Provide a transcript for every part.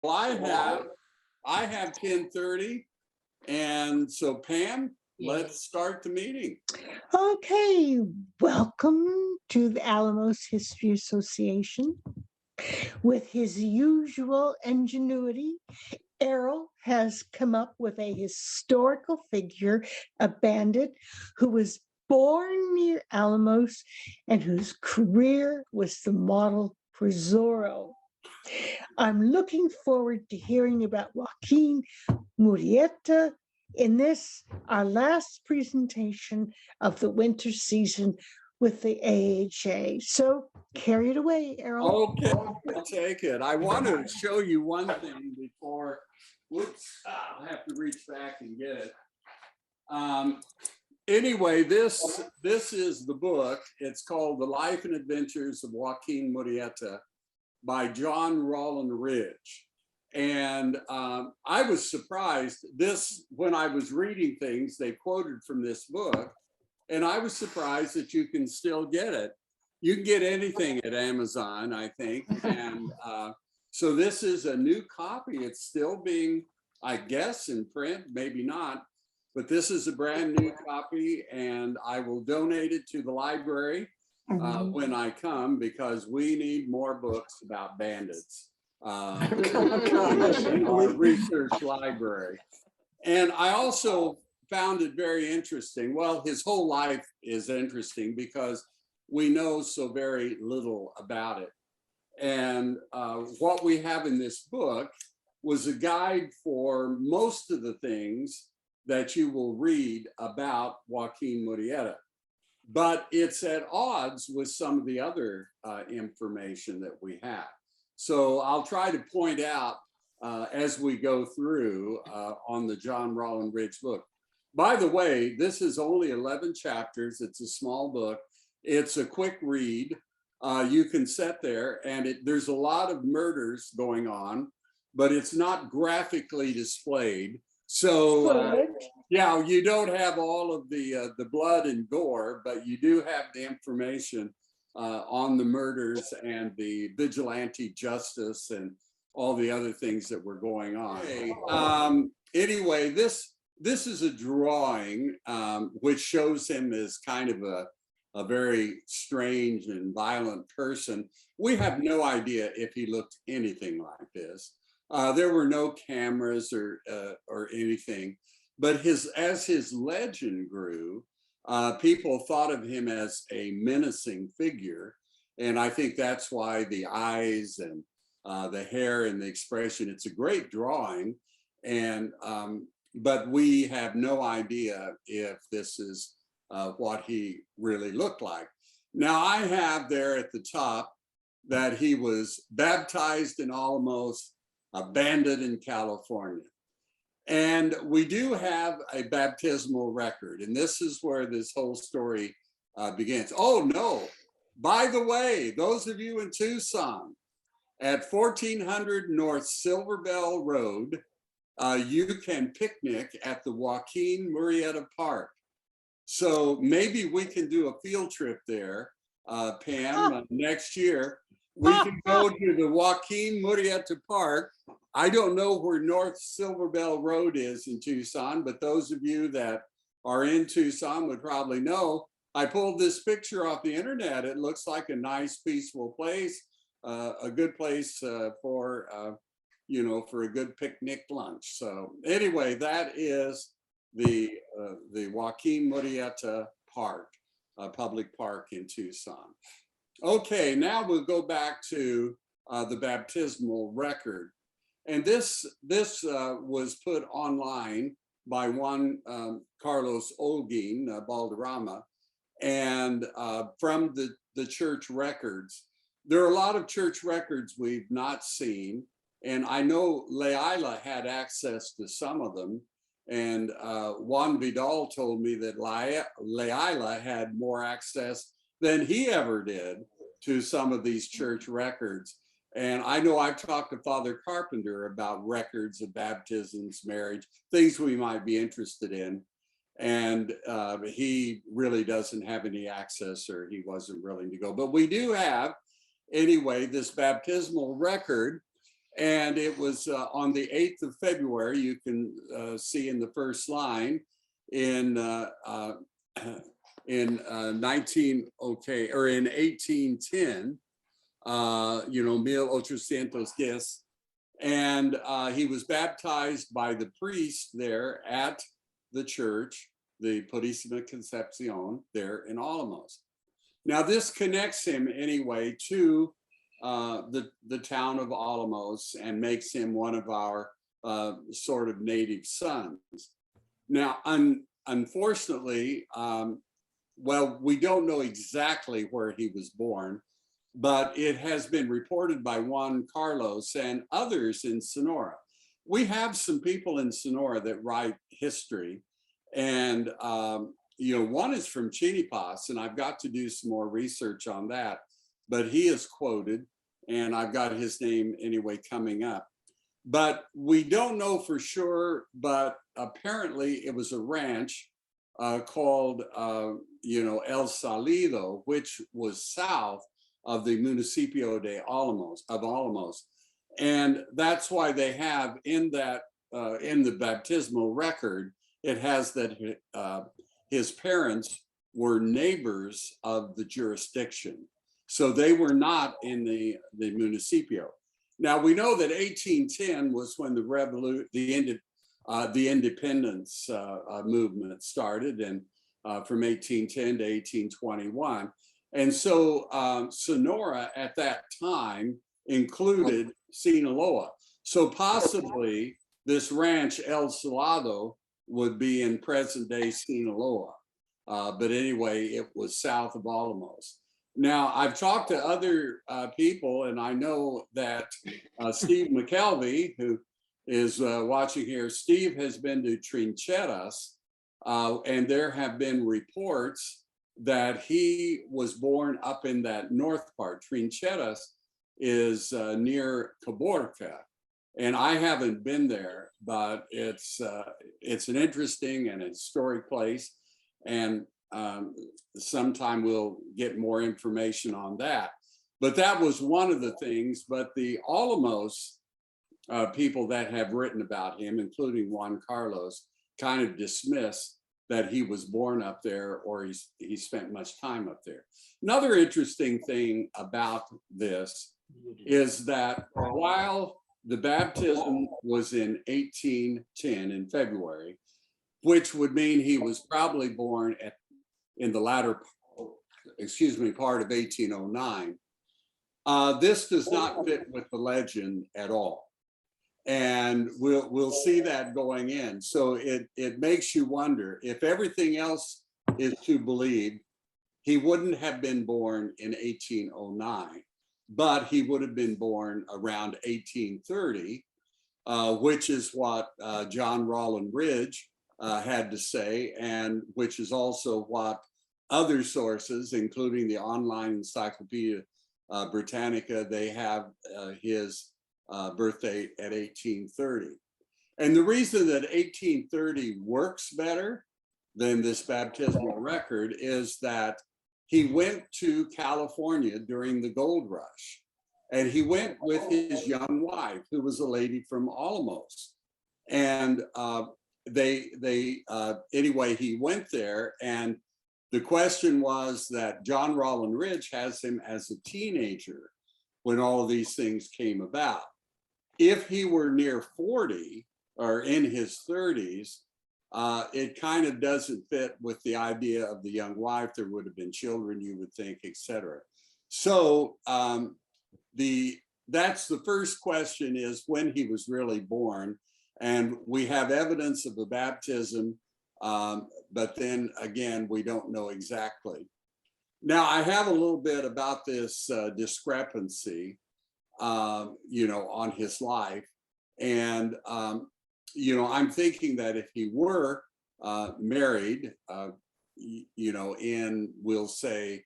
Well, I have 10:30, and so Pam, let's start the meeting. Okay, welcome to the Alamos History Association. With his usual ingenuity, Errol has come up with a historical figure, a bandit who was born near Alamos and whose career was the model for Zorro. I'm looking forward to hearing about Joaquín Murrieta in this, our last presentation of the winter season with the AHA. So carry it away, Errol. Okay, I'll take it. I want to show you one thing before, whoops, I'll have to reach back and get it. Anyway, this is the book. It's called The Life and Adventures of Joaquín Murrieta by John Rollin Ridge. And I was surprised when I was reading things, they quoted from this book, and I was surprised that you can still get it. You can get anything at Amazon, I think. And so this is a new copy. It's still being, I guess, in print, maybe not, but this is a brand new copy, and I will donate it to the library when I come, because we need more books about bandits. In our research library. And I also found it very interesting. Well, his whole life is interesting because we know so very little about it. And what we have in this book was a guide for most of the things that you will read about Joaquín Murrieta. But it's at odds with some of the other information that we have. So I'll try to point out as we go through on the John Rollin Ridge book. By the way, this is only 11 chapters. It's a small book. It's a quick read. You can sit there, and there's a lot of murders going on, but it's not graphically displayed. So yeah, you don't have all of the blood and gore, but you do have the information on the murders and the vigilante justice and all the other things that were going on. Anyway, this is a drawing which shows him as kind of a very strange and violent person. We have no idea if he looked anything like this. There were no cameras or anything, but as his legend grew, people thought of him as a menacing figure. And I think that's why the eyes and the hair and the expression, it's a great drawing. And but we have no idea if this is what he really looked like. Now, I have there at the top that he was baptized in Álamos, a bandit in California. And we do have a baptismal record, and this is where this whole story begins. Oh no, by the way, those of you in Tucson, at 1400 North Silver Bell Road, you can picnic at the Joaquín Murrieta Park. So maybe we can do a field trip there, Pam, next year. We can go to the Joaquín Murrieta Park. I don't know where North Silver Bell Road is in Tucson, but those of you that are in Tucson would probably know. I pulled this picture off the internet. It looks like a nice, peaceful place, a good place for a good picnic lunch. So anyway, that is the Joaquín Murrieta Park, public park in Tucson. Okay, now we'll go back to the baptismal record. And this was put online by one Carlos Olguin Balderrama, and from the church records. There are a lot of church records we've not seen, and I know Leila had access to some of them. And Juan Vidal told me that Leila had more access than he ever did to some of these church records. And I know I've talked to Father Carpenter about records of baptisms, marriage, things we might be interested in. And he really doesn't have any access, or he wasn't willing to go. But we do have, anyway, this baptismal record. And it was on the 8th of February, you can see in the first line in 1810, 1810, and he was baptized by the priest there at the church, the Purísima Concepción, there in Álamos. Now this connects him anyway to the town of Álamos and makes him one of our sort of native sons. Now, unfortunately, well, we don't know exactly where he was born, but it has been reported by Juan Carlos and others in Sonora. We have some people in Sonora that write history, and one is from Chinipas, and I've got to do some more research on that, but he is quoted, and I've got his name anyway coming up. But we don't know for sure, but apparently it was a ranch called, El Salido, which was south of the Municipio de Álamos. And that's why they have in that, in the baptismal record, it has that his parents were neighbors of the jurisdiction. So they were not in the Municipio. Now we know that 1810 was when the independence movement started, and from 1810 to 1821. And so Sonora at that time included Sinaloa. So possibly this ranch El Salado would be in present day Sinaloa. But anyway, it was south of Álamos. Now, I've talked to other people, and I know that Steve McKelvey, who is watching here, Steve has been to Trincheras, and there have been reports that he was born up in that north part. Trincheras is near Caborca, and I haven't been there, but it's an interesting and historic place, and sometime we'll get more information on that. But that was one of the things. But the Álamos people that have written about him, including Juan Carlos, kind of dismiss that he was born up there or he spent much time up there. Another interesting thing about this is that while the baptism was in 1810 in February, which would mean he was probably born in the latter, part of 1809. This does not fit with the legend at all. And we'll see that going in. So it makes you wonder, if everything else is to believe, he wouldn't have been born in 1809, but he would have been born around 1830, which is what John Rollin Ridge had to say, and which is also what other sources, including the online Encyclopedia Britannica, they have his birth date at 1830. And the reason that 1830 works better than this baptismal record is that he went to California during the gold rush, and he went with his young wife, who was a lady from Álamos. And anyway, he went there, and the question was that John Rollin Ridge has him as a teenager when all of these things came about. If he were near 40 or in his 30s, it kind of doesn't fit with the idea of the young wife. There would have been children, you would think, etc. So that's the first question, is when he was really born. And we have evidence of the baptism, but then again, we don't know exactly. Now, I have a little bit about this discrepancy, on his life. And, I'm thinking that if he were married, we'll say,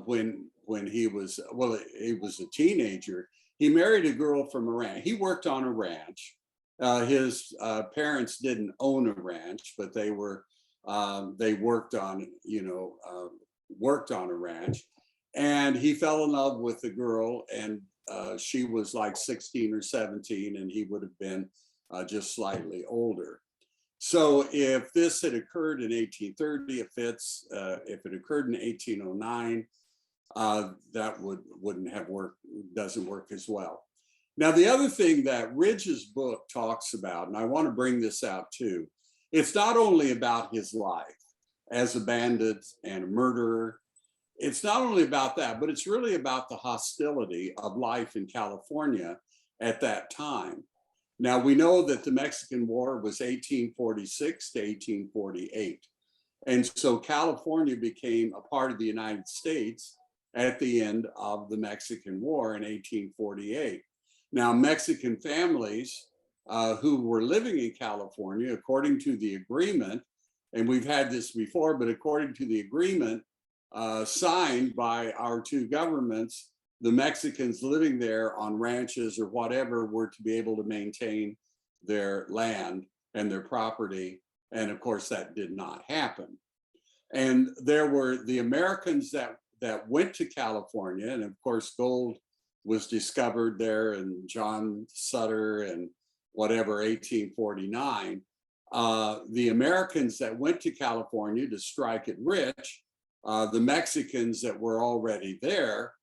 when he was a teenager, he married a girl from a ranch. He worked on a ranch. His parents didn't own a ranch, but they worked on a ranch, and he fell in love with the girl, and she was like 16 or 17, and he would have been just slightly older. So if this had occurred in 1830, if it occurred in 1809, that wouldn't have worked, doesn't work as well. Now, the other thing that Ridge's book talks about, and I want to bring this out too, it's not only about his life as a bandit and a murderer. It's not only about that, but it's really about the hostility of life in California at that time. Now, we know that the Mexican War was 1846 to 1848. And so California became a part of the United States at the end of the Mexican War in 1848. Now, Mexican families who were living in California, according to the agreement, and we've had this before, but according to the agreement signed by our two governments, the Mexicans living there on ranches or whatever were to be able to maintain their land and their property. And of course, that did not happen. And there were the Americans that went to California, and of course, gold was discovered there in John Sutter and whatever, 1849. The Americans that went to California to strike it rich, the Mexicans that were already there,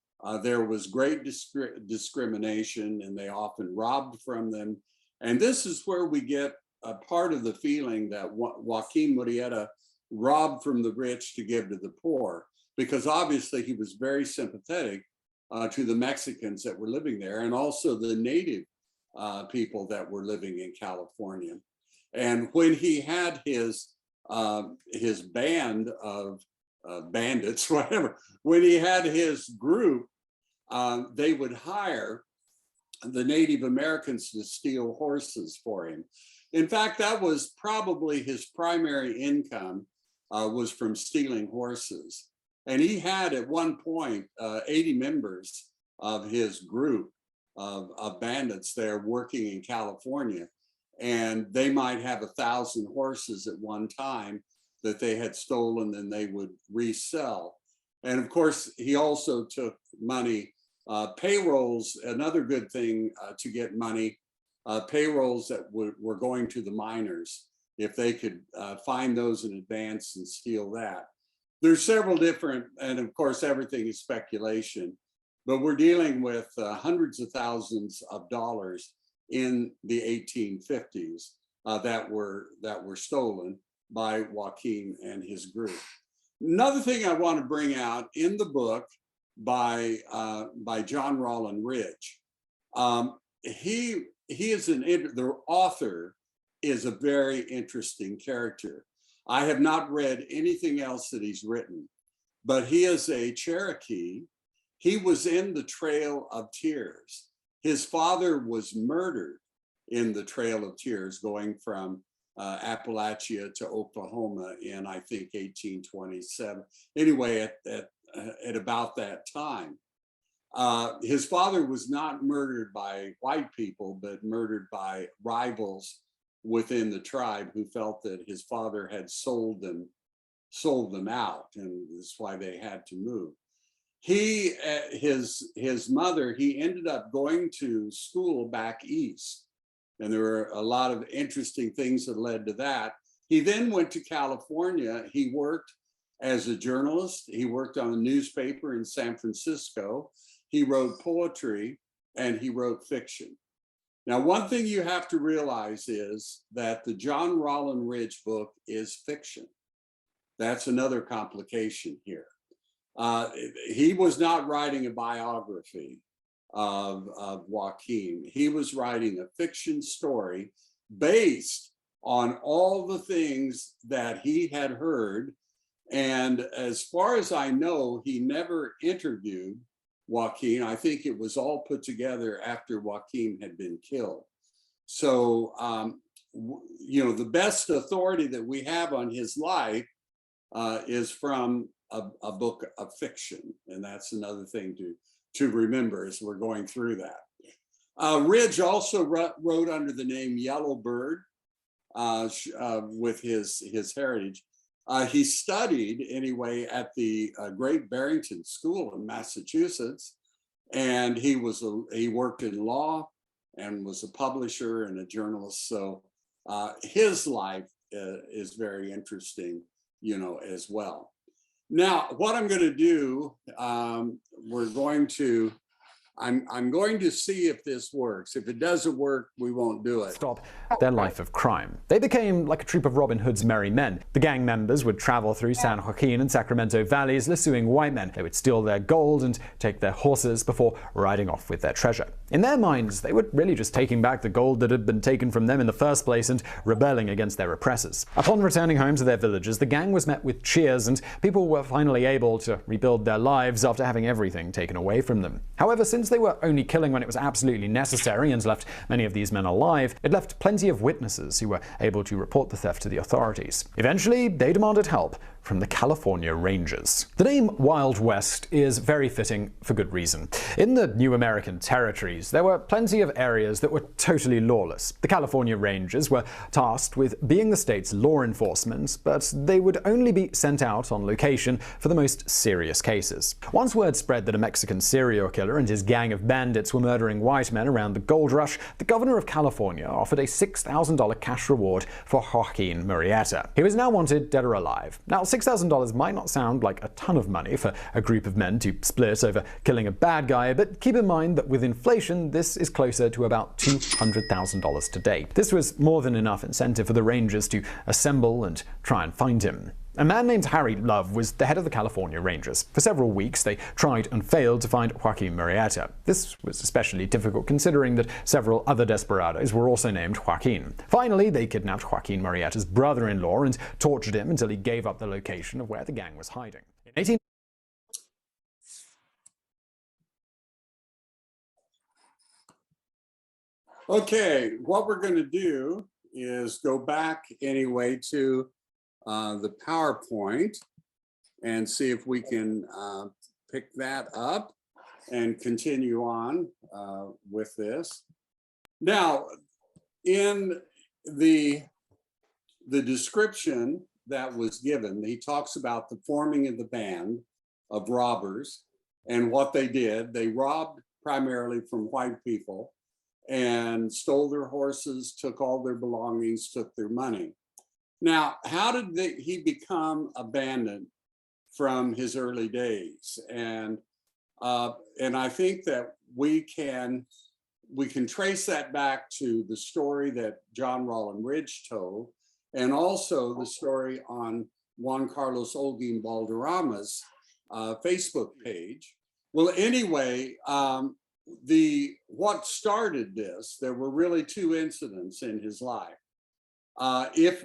there was great discrimination, and they often robbed from them. And this is where we get a part of the feeling that Joaquín Murrieta robbed from the rich to give to the poor, because obviously he was very sympathetic to the Mexicans that were living there, and also the native people that were living in California. And when he had his band of bandits, whatever, when he had his group, they would hire the Native Americans to steal horses for him. In fact, that was probably his primary income, was from stealing horses. And he had at one point 80 members of his group of bandits there working in California. And they might have 1,000 horses at one time that they had stolen, and they would resell. And of course, he also took money, payrolls, another good thing to get money, payrolls that were going to the miners, if they could find those in advance and steal that. There's several different, and of course, everything is speculation, but we're dealing with hundreds of thousands of dollars in the 1850s that were stolen by Joaquin and his group. Another thing I want to bring out in the book by John Rollin Ridge, he is the author is a very interesting character. I have not read anything else that he's written, but he is a Cherokee. He was in the Trail of Tears. His father was murdered in the Trail of Tears, going from Appalachia to Oklahoma in, I think, 1827. Anyway, at about that time. His father was not murdered by white people, but murdered by rivals within the tribe who felt that his father had sold them out, and that's why they had to move. His mother, he ended up going to school back east, and there were a lot of interesting things that led to that. He then went to California. He worked as a journalist. He worked on a newspaper in San Francisco. He wrote poetry, and he wrote fiction. Now, one thing you have to realize is that the John Rollin Ridge book is fiction. That's another complication here. He was not writing a biography of Joaquin. He was writing a fiction story based on all the things that he had heard. And as far as I know, he never interviewed Joaquin. I think it was all put together after Joaquin had been killed. So, the best authority that we have on his life is from a book of fiction. And that's another thing to remember as we're going through that. Ridge also wrote under the name Yellow Bird with his heritage. He studied anyway at the Great Barrington School in Massachusetts, And he worked in law and was a publisher and a journalist. So his life is very interesting, you know, as well. Now, what I'm going to do, I'm going to see if this works. If it doesn't work, we won't do it. Stop their life of crime. They became like a troop of Robin Hood's merry men. The gang members would travel through San Joaquin and Sacramento valleys, lassoing white men. They would steal their gold and take their horses before riding off with their treasure. In their minds, they were really just taking back the gold that had been taken from them in the first place and rebelling against their oppressors. Upon returning home to their villages, the gang was met with cheers and people were finally able to rebuild their lives after having everything taken away from them. However, since they were only killing when it was absolutely necessary and left many of these men alive, it left plenty of witnesses who were able to report the theft to the authorities. Eventually, they demanded help from the California Rangers. The name Wild West is very fitting for good reason. In the new American territories, there were plenty of areas that were totally lawless. The California Rangers were tasked with being the state's law enforcement, but they would only be sent out on location for the most serious cases. Once word spread that a Mexican serial killer and his gang of bandits were murdering white men around the gold rush, the governor of California offered a $6,000 cash reward for Joaquín Murrieta. He was now wanted dead or alive. Now, $6,000 might not sound like a ton of money for a group of men to split over killing a bad guy, but keep in mind that with inflation, this is closer to about $200,000 today. This was more than enough incentive for the Rangers to assemble and try and find him. A man named Harry Love was the head of the California Rangers. For several weeks, they tried and failed to find Joaquín Murrieta. This was especially difficult considering that several other desperados were also named Joaquin. Finally, they kidnapped Joaquín Murrieta's brother-in-law and tortured him until he gave up the location of where the gang was hiding. In Okay, what we're going to do is go back anyway to the PowerPoint and see if we can pick that up and continue on with this. Now, in the description that was given, he talks about the forming of the band of robbers and what they did. They robbed primarily from white people and stole their horses, took all their belongings, took their money. Now, how did he become a bandit from his early days? And I think that we can trace that back to the story that John Rollin Ridge told, and also the story on Juan Carlos Olguin Valderrama's Facebook page. Well, anyway, what started this, there were really two incidents in his life.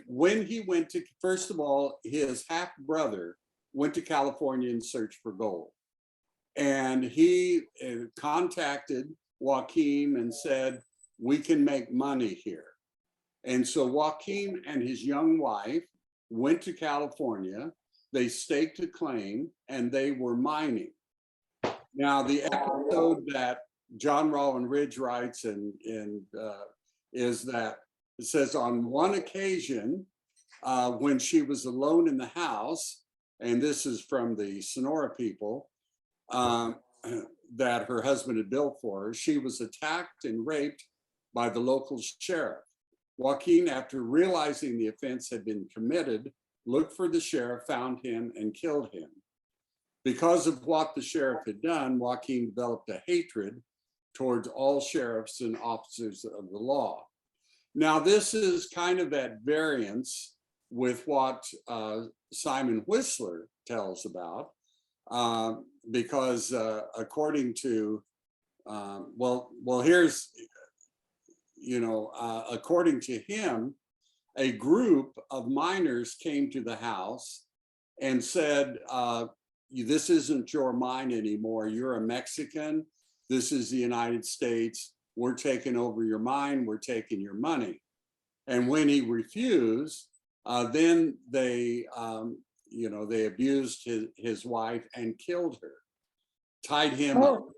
When he went to, first of all, his half brother went to California in search for gold. And he contacted Joaquin and said, we can make money here. And so Joaquin and his young wife went to California, they staked a claim, and they were mining. Now, the episode that John Rollin Ridge writes is that it says on one occasion, when she was alone in the house, and this is from the Sonora people that her husband had built for her, she was attacked and raped by the local sheriff. Joaquin, after realizing the offense had been committed, looked for the sheriff, found him, and killed him. Because of what the sheriff had done, Joaquin developed a hatred towards all sheriffs and officers of the law. Now, this is kind of at variance with what Simon Whistler tells about, because according to, according to him, a group of miners came to the house and said, this isn't your mine anymore. You're a Mexican. This is the United States. We're taking over your mine, we're taking your money. And when he refused, then they abused his wife and killed her, tied him up,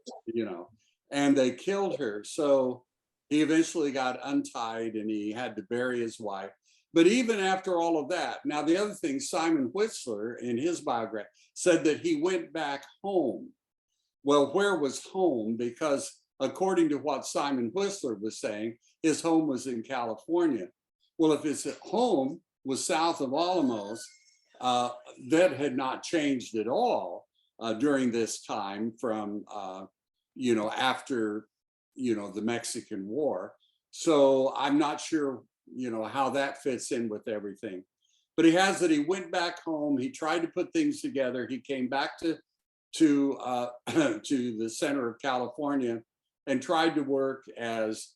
and they killed her. So he eventually got untied and he had to bury his wife. But even after all of that, now the other thing, Simon Whistler in his biography said that he went back home Well, where was home? Because according to what Simon Whistler was saying, his home was in California. Well, if his home was south of Álamos, that had not changed at all during this time from, after, the Mexican War. So I'm not sure, how that fits in with everything. But he has that he went back home. He tried to put things together. He came back to to the center of California and tried to work as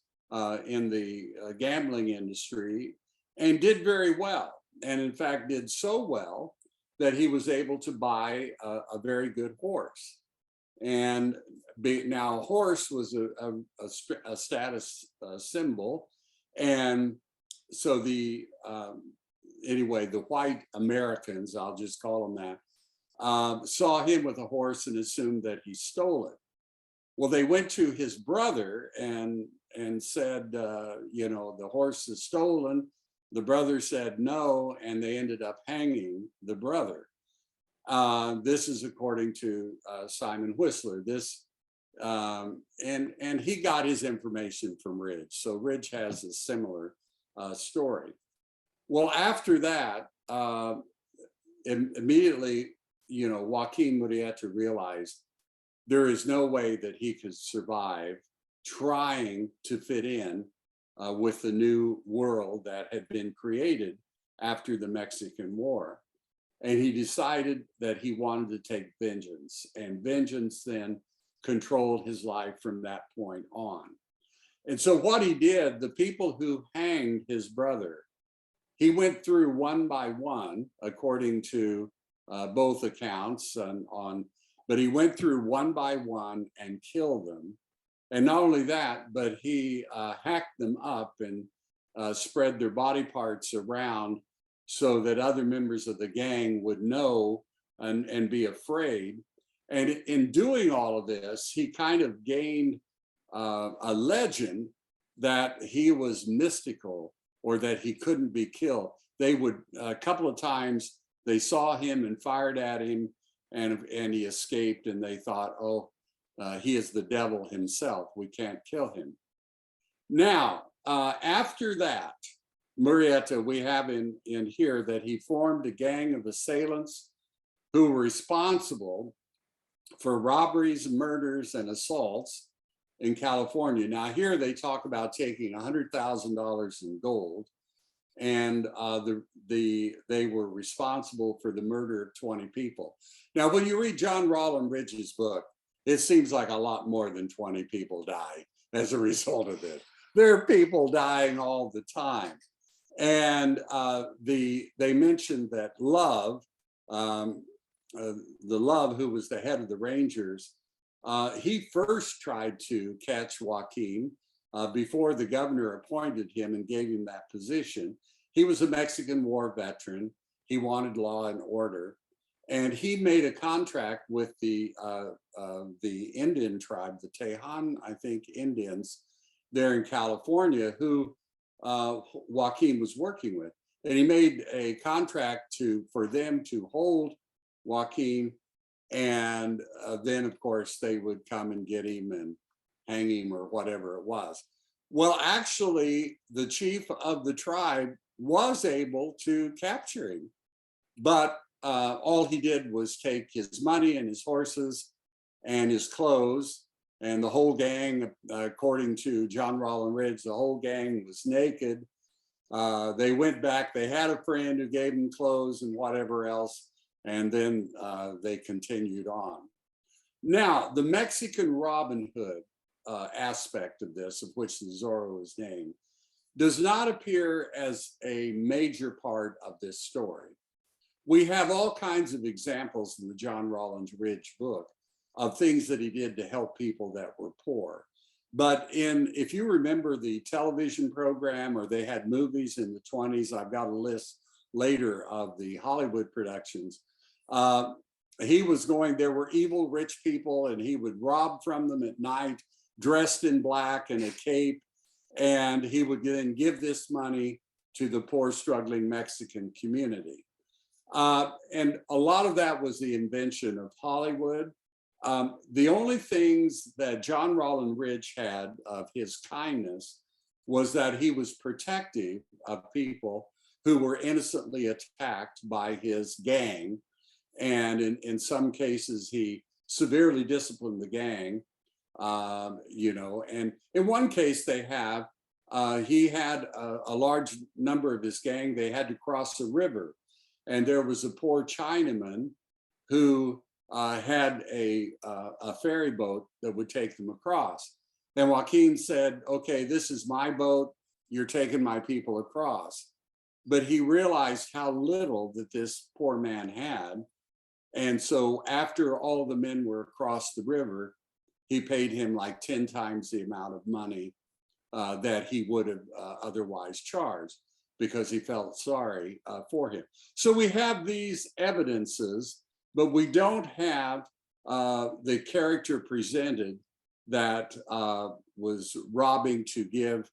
in the gambling industry and did very well. And in fact, did so well that he was able to buy a very good horse. And now, horse was a status symbol, and so the white Americans, I'll just call them that, saw him with a horse and assumed that he stole it. Well, they went to his brother and said, the horse is stolen. The brother said no, and they ended up hanging the brother. This is according to Simon Whistler. And he got his information from Ridge. So Ridge has a similar story. Well, after that, immediately, Joaquín Murrieta realized there is no way that he could survive trying to fit in with the new world that had been created after the Mexican War. And he decided that he wanted to take vengeance, and vengeance then controlled his life from that point on. And so what he did, the people who hanged his brother, he went through one by one, according to both accounts, but he went through one by one and killed them. And not only that, but he hacked them up and spread their body parts around so that other members of the gang would know and be afraid. And in doing all of this, he kind of gained a legend that he was mystical or that he couldn't be killed. They would, a couple of times, they saw him and fired at him, and he escaped, and they thought, he is the devil himself. We can't kill him. Now, after that, Murietta, we have in here that he formed a gang of assailants who were responsible for robberies, murders, and assaults in California. Now, here they talk about taking $100,000 in gold, and they were responsible for the murder of 20 people. Now, when you read John Rollin Ridge's book, it seems like a lot more than 20 people died as a result of this. There are people dying all the time. And they mentioned that Love, the Love, who was the head of the Rangers, he first tried to catch Joaquin before the governor appointed him and gave him that position. He was a Mexican War veteran. He wanted law and order. And he made a contract with the Indian tribe, the Tejan, I think, Indians there in California, who Joaquin was working with. And he made a contract for them to hold Joaquin, and then, of course, they would come and get him and hang him or whatever it was. Well, actually, the chief of the tribe was able to capture him, but all he did was take his money and his horses and his clothes, and the whole gang, according to John Rollin Ridge, the whole gang was naked. They went back, they had a friend who gave them clothes and whatever else, and then they continued on. Now, the Mexican Robin Hood aspect of this, of which the Zorro is named, does not appear as a major part of this story. We have all kinds of examples in the John Rollin Ridge book of things that he did to help people that were poor. But if you remember the television program, or they had movies in the 20s, I've got a list later of the Hollywood productions. There were evil rich people, and he would rob from them at night, dressed in black and a cape, and he would then give this money to the poor, struggling Mexican community. And a lot of that was the invention of Hollywood. The only things that John Rollin Ridge had of his kindness was that he was protective of people who were innocently attacked by his gang. And in some cases, he severely disciplined the gang, and in one case he had a large number of his gang. They had to cross a river, and there was a poor Chinaman who had a ferry boat that would take them across. And Joaquin said, okay, this is my boat, you're taking my people across. But he realized how little that this poor man had. And so after all the men were across the river, he paid him like 10 times the amount of money that he would have otherwise charged, because he felt sorry for him. So we have these evidences, but we don't have the character presented that was robbing to give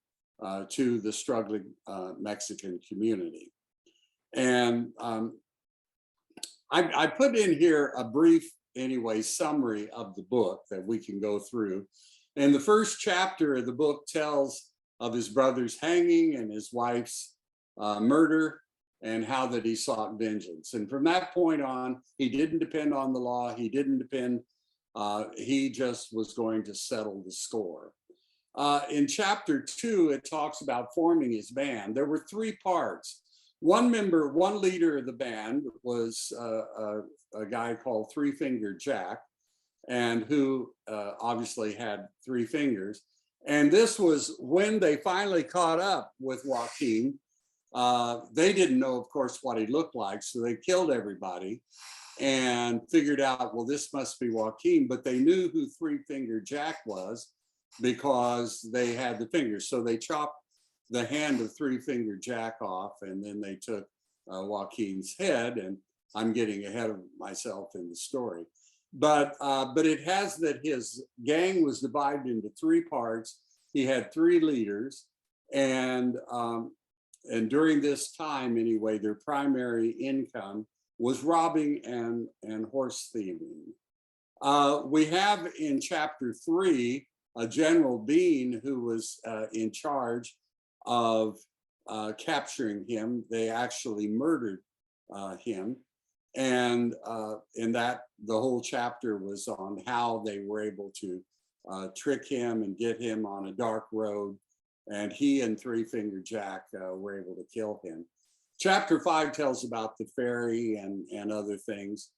to the struggling Mexican community. And I put in here a brief, summary of the book that we can go through. And the first chapter of the book tells of his brother's hanging and his wife's murder, and how that he sought vengeance. And from that point on, he didn't depend on the law. He didn't depend, he just was going to settle the score. In chapter 2, it talks about forming his band. There were 3 parts. One leader of the band was a guy called Three Finger Jack, and who obviously had 3 fingers. And this was when they finally caught up with Joaquin. They didn't know, of course, what he looked like, so they killed everybody and figured out, well, this must be Joaquin. But they knew who Three Finger Jack was because they had the fingers. So they chopped the hand of Three Finger Jack off, and then they took Joaquin's head. And I'm getting ahead of myself in the story. But it has that his gang was divided into 3 parts. He had 3 leaders, and during this time, anyway, their primary income was robbing and horse thieving. We have in chapter 3 a General Bean who was in charge of capturing him. They actually murdered him. And in that, the whole chapter was on how they were able to trick him and get him on a dark road. And he and Three Finger Jack were able to kill him. Chapter 5 tells about the ferry and other things.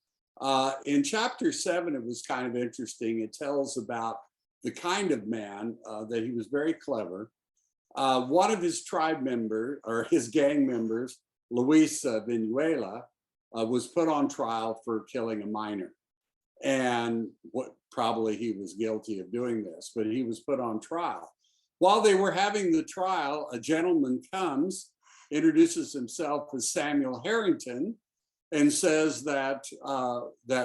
In chapter 7, it was kind of interesting. It tells about the kind of man that he was very clever. One of his tribe members, or his gang members, Luis Vinuela, was put on trial for killing a miner. And probably he was guilty of doing this, but he was put on trial. While they were having the trial, a gentleman comes, introduces himself as Samuel Harrington, and says that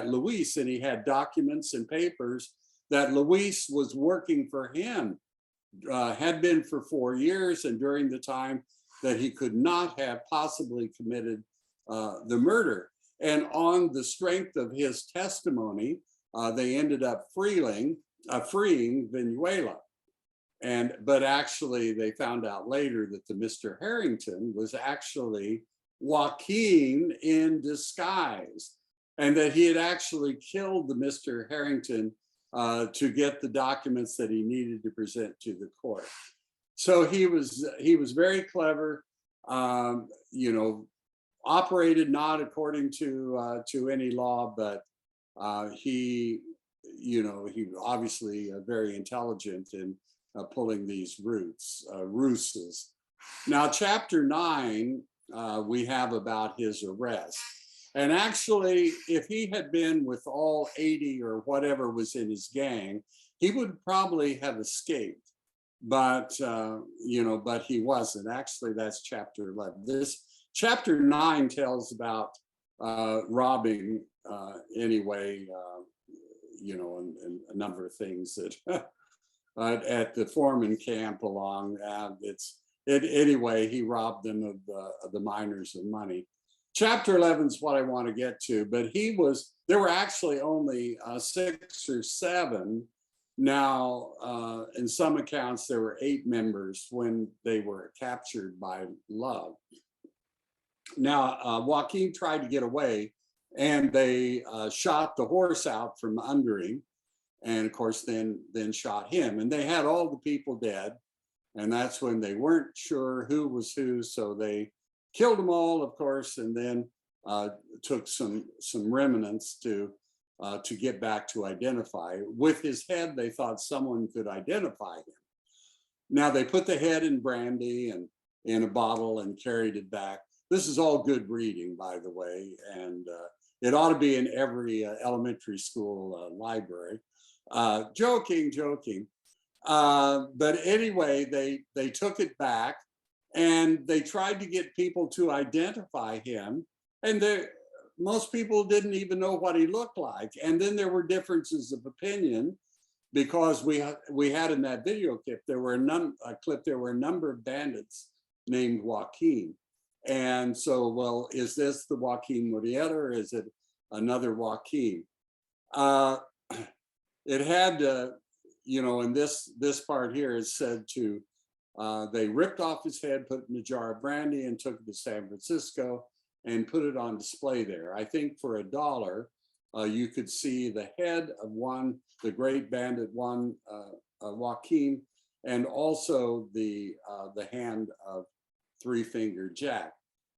Luis, and he had documents and papers, that Luis was working for him, had been for 4 years, and during the time that he could not have possibly committed the murder. And on the strength of his testimony, they ended up freeing Vinuela. But actually, they found out later that the Mr. Harrington was actually Joaquin in disguise, and that he had actually killed the Mr. Harrington to get the documents that he needed to present to the court. So he was very clever, operated not according to any law, but he obviously very intelligent in pulling these ruses. Now, chapter 9, we have about his arrest. And actually, if he had been with all 80 or whatever was in his gang, he would probably have escaped. But, but he wasn't. Actually, that's chapter 11. This chapter 9 tells about robbing and a number of things that at the foreman camp along. Anyway, he robbed them of the miners of money. Chapter 11 is what I want to get to, but there were actually only 6 or 7. Now, in some accounts, there were 8 members when they were captured by Love. Now, Joaquin tried to get away, and they shot the horse out from under him, and of course, then shot him. And they had all the people dead, and that's when they weren't sure who was who, so they killed them all, of course, and then took some remnants to get back to identify. With his head, they thought someone could identify him. Now they put the head in brandy and in a bottle and carried it back. This is all good reading, by the way, and it ought to be in every elementary school library. Joking. But anyway, they took it back, and they tried to get people to identify him, and most people didn't even know what he looked like. And then there were differences of opinion, because we had in that video clip, there were a number of bandits named Joaquin. And so, well, is this the Joaquín Murrieta, or is it another Joaquin? It had, in this part here, is said to, they ripped off his head, put it in a jar of brandy, and took it to San Francisco and put it on display there. I think for $1, you could see the head of the great bandit Joaquin, and also the hand of Three-Fingered Jack.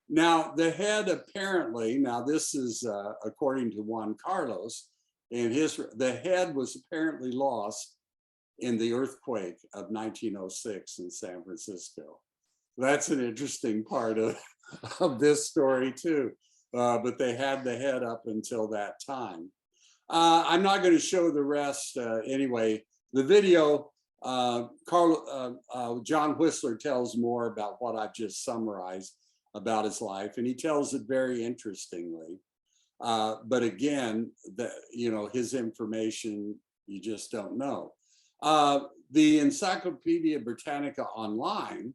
Now, the head apparently, now this is according to Juan Carlos, the head was apparently lost in the earthquake of 1906 in San Francisco. That's an interesting part of this story too, but they had the head up until that time. I'm not going to show the rest anyway. The video, John Whistler tells more about what I've just summarized about his life, and he tells it very interestingly. But again, his information, you just don't know. The Encyclopedia Britannica Online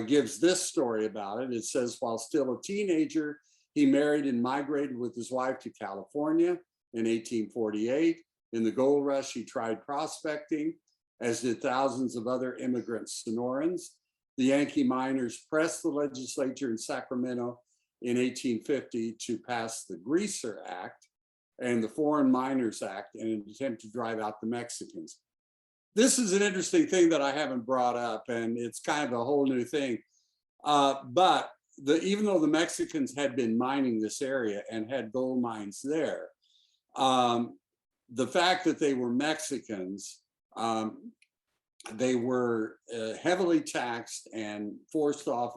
gives this story about it. It says, while still a teenager, he married and migrated with his wife to California in 1848. In the gold rush, he tried prospecting, as did thousands of other immigrant Sonorans. The Yankee miners pressed the legislature in Sacramento in 1850 to pass the Greaser Act and the Foreign Miners Act in an attempt to drive out the Mexicans. This is an interesting thing that I haven't brought up, and it's kind of a whole new thing. But even though the Mexicans had been mining this area and had gold mines there, the fact that they were Mexicans, they were heavily taxed and forced off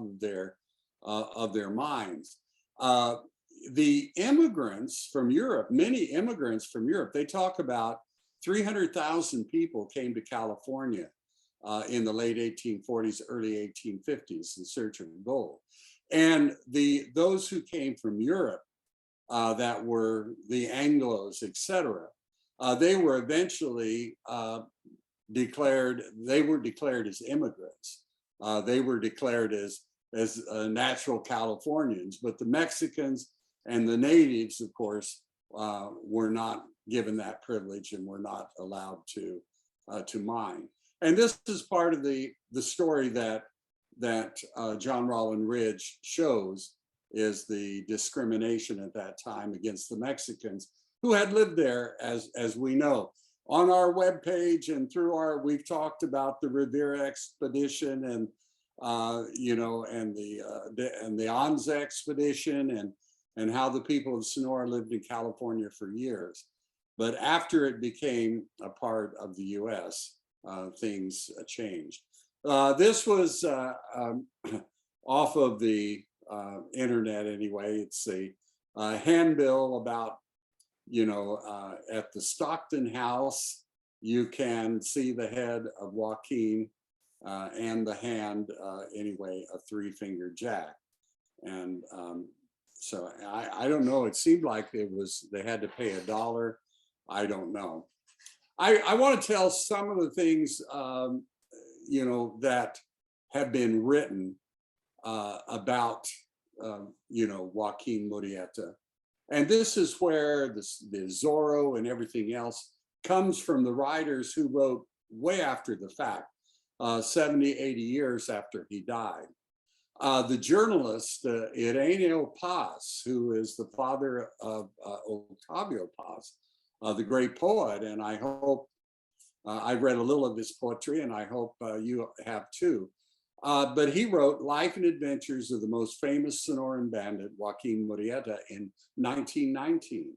of their mines. The immigrants from Europe, many immigrants from Europe, they talk about 300,000 people came to California in the late 1840s, early 1850s in search of gold. And those who came from Europe, that were the Anglos, etc., they were eventually declared as immigrants. They were declared as natural Californians, but the Mexicans and the natives, of course, were not given that privilege and were not allowed to mine. And this is part of the story that John Rollin Ridge shows, is the discrimination at that time against the Mexicans who had lived there, as we know. On our webpage and we've talked about the Rivera expedition and the Anza expedition and how the people of Sonora lived in California for years. But after it became a part of the US, things changed. This was off of the internet anyway. It's a handbill about, at the Stockton House, you can see the head of Joaquin and the hand, anyway, a Three-Fingered Jack. And so I don't know, it seemed like they had to pay $1. I don't know. I want to tell some of the things, that have been written about Joaquín Murrieta. And this is where the Zorro and everything else comes from the writers who wrote way after the fact, 70, 80 years after he died. The journalist, Ireneo Paz, who is the father of Octavio Paz, the great poet, and I hope I've read a little of his poetry, and I hope you have too. But he wrote Life and Adventures of the Most Famous Sonoran Bandit, Joaquín Murrieta, in 1919.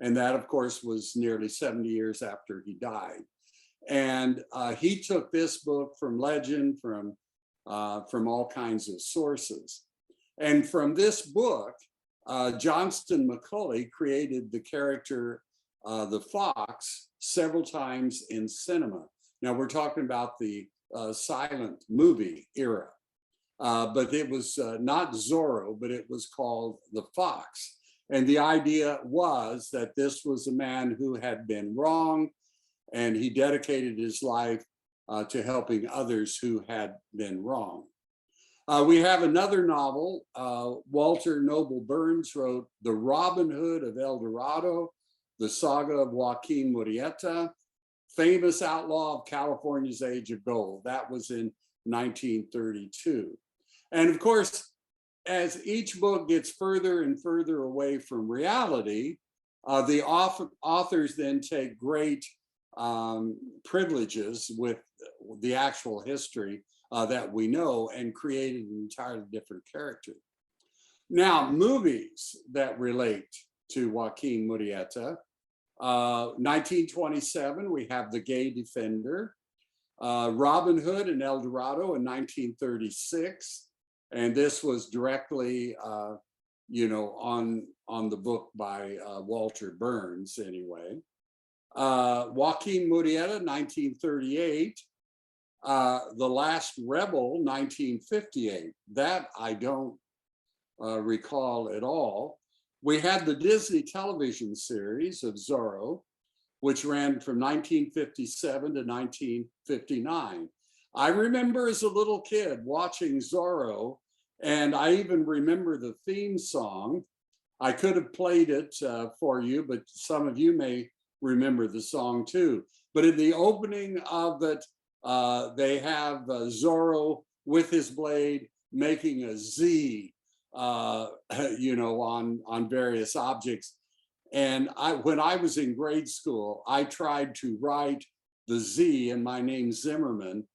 And that, of course, was nearly 70 years after he died. And he took this book from legend, from all kinds of sources. And from this book, Johnston McCulley created the character, the fox, several times in cinema. Now we're talking about the silent movie era, but it was not Zorro, but it was called the Fox. And the idea was that this was a man who had been wronged, and he dedicated his life to helping others who had been wronged. We have another novel. Walter Noble Burns wrote The Robin Hood of El Dorado, the saga of Joaquín Murrieta, famous outlaw of California's Age of Gold. That was in 1932. And of course, as each book gets further and further away from reality, the authors then take great privileges with the actual history that we know and created an entirely different character. Now, movies that relate to Joaquín Murrieta. 1927, we have The Gay Defender. Robin Hood in El Dorado in 1936. And this was directly, on the book by Walter Burns anyway. Joaquín Murrieta, 1938. The Last Rebel, 1958. That I don't recall at all. We had the Disney television series of Zorro, which ran from 1957 to 1959. I remember as a little kid watching Zorro, and I even remember the theme song. I could have played it for you, but some of you may remember the song too. But in the opening of it, they have Zorro with his blade making a Z, on various objects. And when I was in grade school, I tried to write the Z in my name Zimmerman,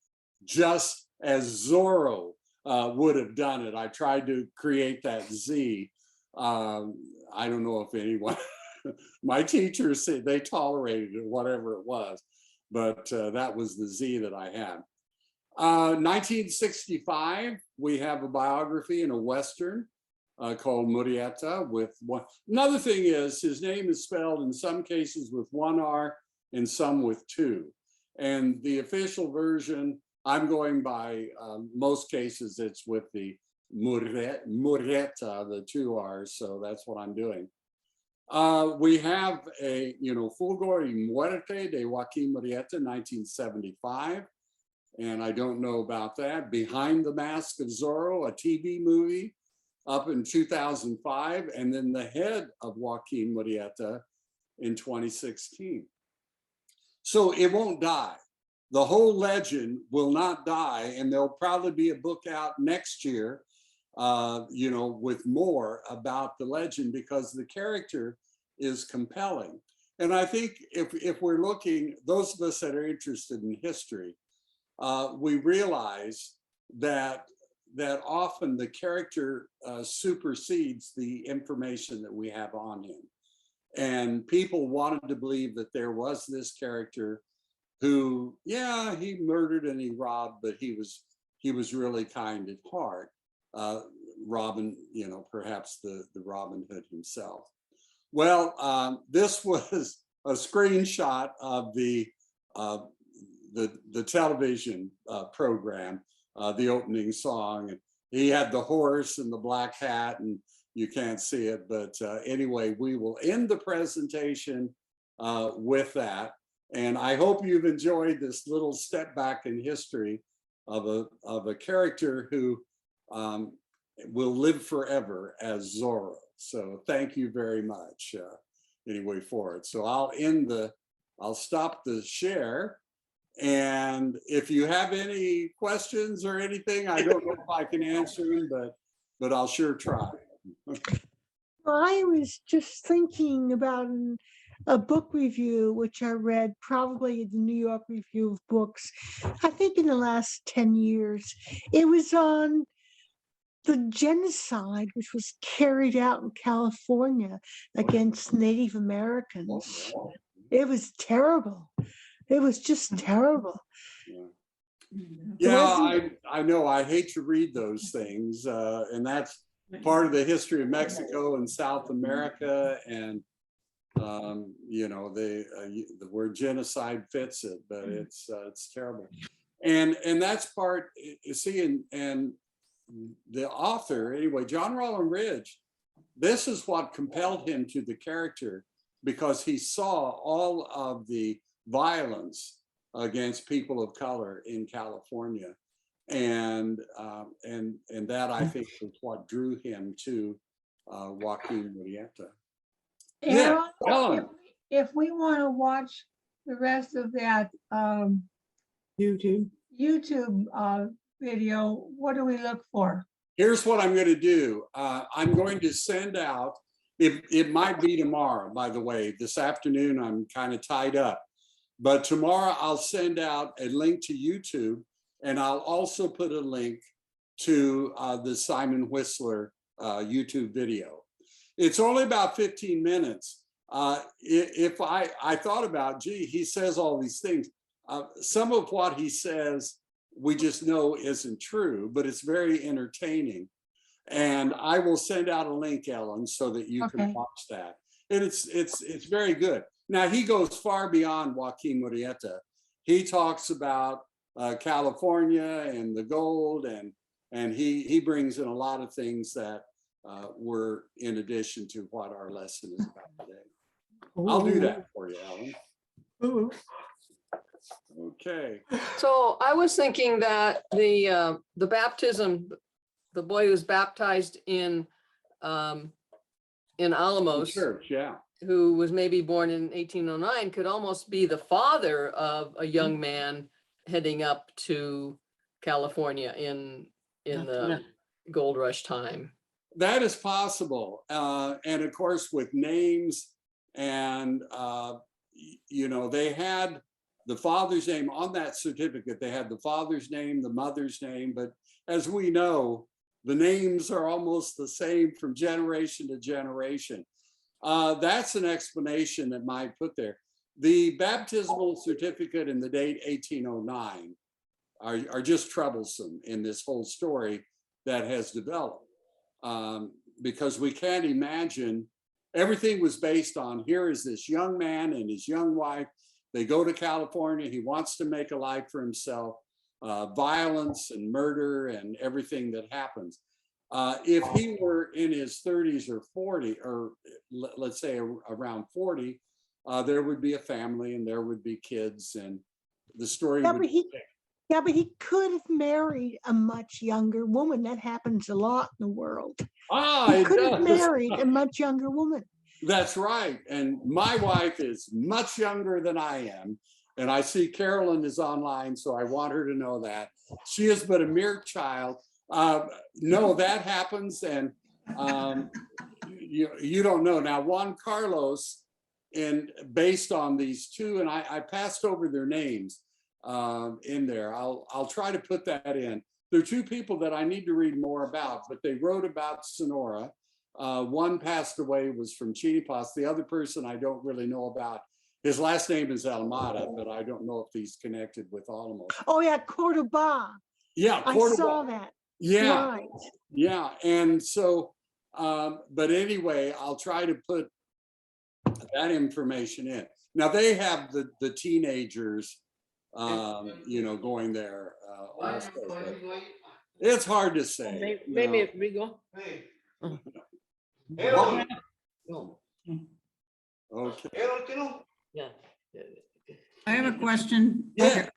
just as Zorro would have done it. I tried to create that Z. I don't know if anyone, my teachers said they tolerated it, whatever it was, but that was the Z that I had. 1965, we have a biography in a Western called Murietta with one. Another thing is his name is spelled in some cases with one R and some with two. And the official version, I'm going by most cases, it's with the Murietta, the two R's, so that's what I'm doing. We have a, Fulgor y Muerte de Joaquín Murrieta, 1975. And I don't know about that. Behind the Mask of Zorro, a TV movie up in 2005. And then The Head of Joaquín Murrieta in 2016. So it won't die. The whole legend will not die. And there'll probably be a book out next year, with more about the legend, because the character is compelling. And I think if we're looking, those of us that are interested in history, we realize that often the character supersedes the information that we have on him. And people wanted to believe that there was this character who, yeah, he murdered and he robbed, but he was really kind at heart. Robin, perhaps the Robin Hood himself. Well, this was a screenshot of the television program, the opening song. And he had the horse and the black hat, and you can't see it, but anyway, we will end the presentation with that. And I hope you've enjoyed this little step back in history of a character who will live forever as Zorro. So thank you very much anyway for it. So I'll stop the share. And if you have any questions or anything, I don't know if I can answer them, but I'll sure try. I was just thinking about a book review, which I read probably the New York Review of Books, I think in the last 10 years. It was on the genocide which was carried out in California against Native Americans. It was terrible. It was just terrible. Yeah, I know. I hate to read those things. And that's part of the history of Mexico and South America. And, you know, the word genocide fits it, but it's terrible. And that's part, you see, and the author, anyway, John Rollin Ridge, this is what compelled him to the character, because he saw all of the violence against people of color in California. And that, I think, was what drew him to Joaquín Murrieta. Yeah, Ellen. if we want to watch the rest of that YouTube video, what do we look for? Here's what I'm going to do. I'm going to send out, it might be tomorrow, by the way. This afternoon, I'm kind of tied up. But tomorrow, I'll send out a link to YouTube, and I'll also put a link to the Simon Whistler YouTube video. It's only about 15 minutes. If I thought about, gee, he says all these things. Some of what he says, we just know isn't true, but it's very entertaining. And I will send out a link, Ellen, so that you can watch that. And it's very good. Now, he goes far beyond Joaquín Murrieta. He talks about California and the gold, and he brings in a lot of things that were in addition to what our lesson is about today. I'll do that for you, Ellen. Okay. So I was thinking that the baptism, the boy who was baptized in Álamos, Church, yeah, who was maybe born in 1809, could almost be the father of a young man heading up to California in the gold rush time. that is possible. And of course, with names and, you know, they had the father's name on that certificate. They had the father's name, the mother's name, but as we know, the names are almost the same from generation to generation. That's an explanation that might put there. The baptismal certificate and the date 1809 are just troublesome in this whole story that has developed, because we can't imagine. Everything was based on, here is this young man and his young wife. They go to California. He wants to make a life for himself. Violence and murder and everything that happens. If he were in his 30s or 40, or let's say around 40, there would be a family and there would be kids, and the story would but he could have married a much younger woman. That happens a lot in the world. He could have married a much younger woman. That's right. And my wife is much younger than I am. And I see Carolyn is online, so I want her to know that. She is but a mere child. No, that happens. And you don't know. Now, Juan Carlos, and based on these two, and I passed over their names in there. I'll try to put that in. There are two people that I need to read more about, but they wrote about Sonora. One passed away, was from Chinipas. The other person I don't really know about. His last name is Almada, but I don't know if he's connected with Álamos. Oh yeah, Cordoba. Yeah, Cordoba. I saw that. Yeah, right. Yeah, and so, but anyway, I'll try to put that information in. Now they have the teenagers, you know, going there. Also, it's hard to say. Maybe we go. Okay. Yeah. I have a question. Yeah.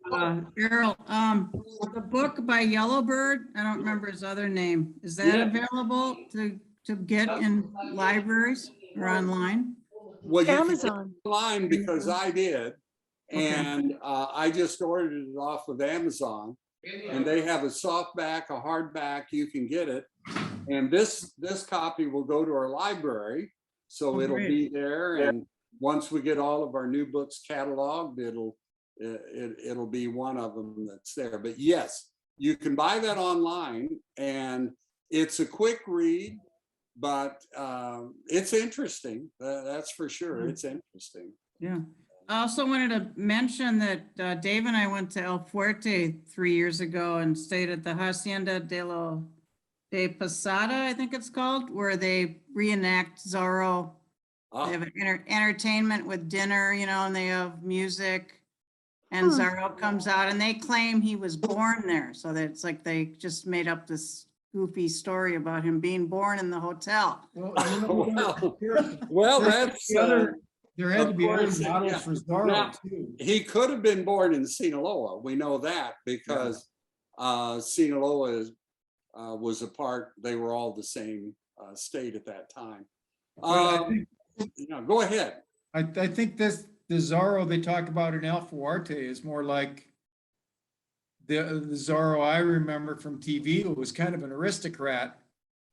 Errol, the book by Yellowbird, I don't remember his other name. Is that Yeah. available to get in libraries or online? Well, you can get Amazon. it online because I did. Okay. And I just ordered it off of Amazon. And they have a softback, a hardback, you can get it. And this copy will go to our library. So Oh, it'll great. be there. And once we get all of our new books cataloged, it'll be one of them that's there. But yes, you can buy that online, and it's a quick read, but it's interesting. That's for sure. It's interesting. Yeah. I also wanted to mention that Dave and I went to El Fuerte 3 years ago and stayed at the Hacienda de Posada, I think it's called, where they reenact Zorro. They have an entertainment with dinner, you know, and they have music. And Zorro comes out, and they claim he was born there. So that it's like they just made up this goofy story about him being born in the hotel. Well, that's There had to be other course, models yeah. for Zorro Now, too. he could have been born in Sinaloa. We know that because Sinaloa was a part. They were all the same state at that time. Go ahead. I think the Zorro they talk about in El Fuerte is more like the Zorro I remember from TV, who was kind of an aristocrat,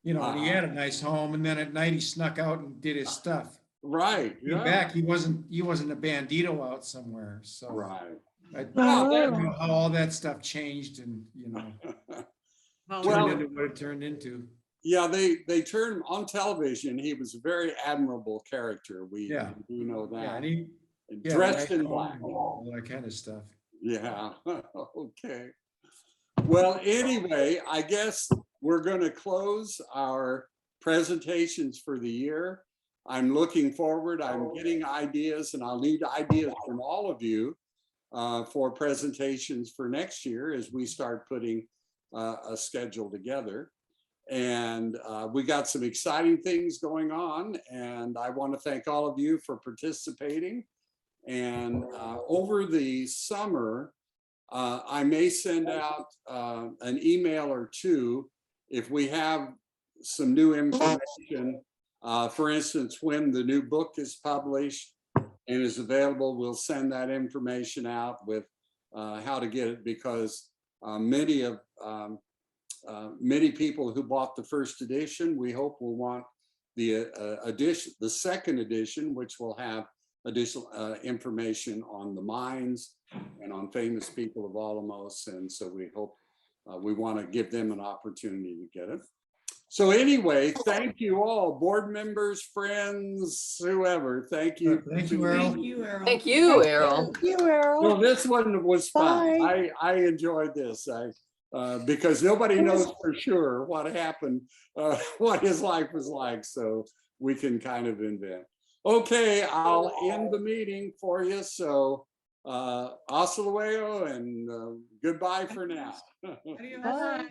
you know, and he had a nice home, and then at night he snuck out and did his stuff. Right. Came back, he wasn't a bandito out somewhere. So Right. I don't know how all that stuff changed, and you know, turned into what it turned into. Yeah, they turned on television. He was a very admirable character. We do know that. Yeah, and he Dressed in black. all that kind of stuff. Yeah. Okay. Well, anyway, I guess we're going to close our presentations for the year. I'm looking forward. I'm getting ideas, and I'll need ideas from all of you for presentations for next year as we start putting a schedule together. And we got some exciting things going on, and I want to thank all of you for participating. And over the summer, I may send out an email or two if we have some new information. For instance, when the new book is published and is available, we'll send that information out with how to get it, because many people who bought the first edition, we hope will want the second edition, which will have additional information on the mines and on famous people of Álamos. And so we hope we want to give them an opportunity to get it. So anyway, thank you all, board members, friends, whoever. Thank you. Thank you, Errol. Thank you, Errol. Thank you, Errol. Thank you, Errol. Well, this one was fun. Bye. I enjoyed this because nobody knows for sure what happened, what his life was like. So we can kind of invent. Okay, I'll end the meeting for you. So hasta luego and goodbye for now. Adios. Bye. Bye.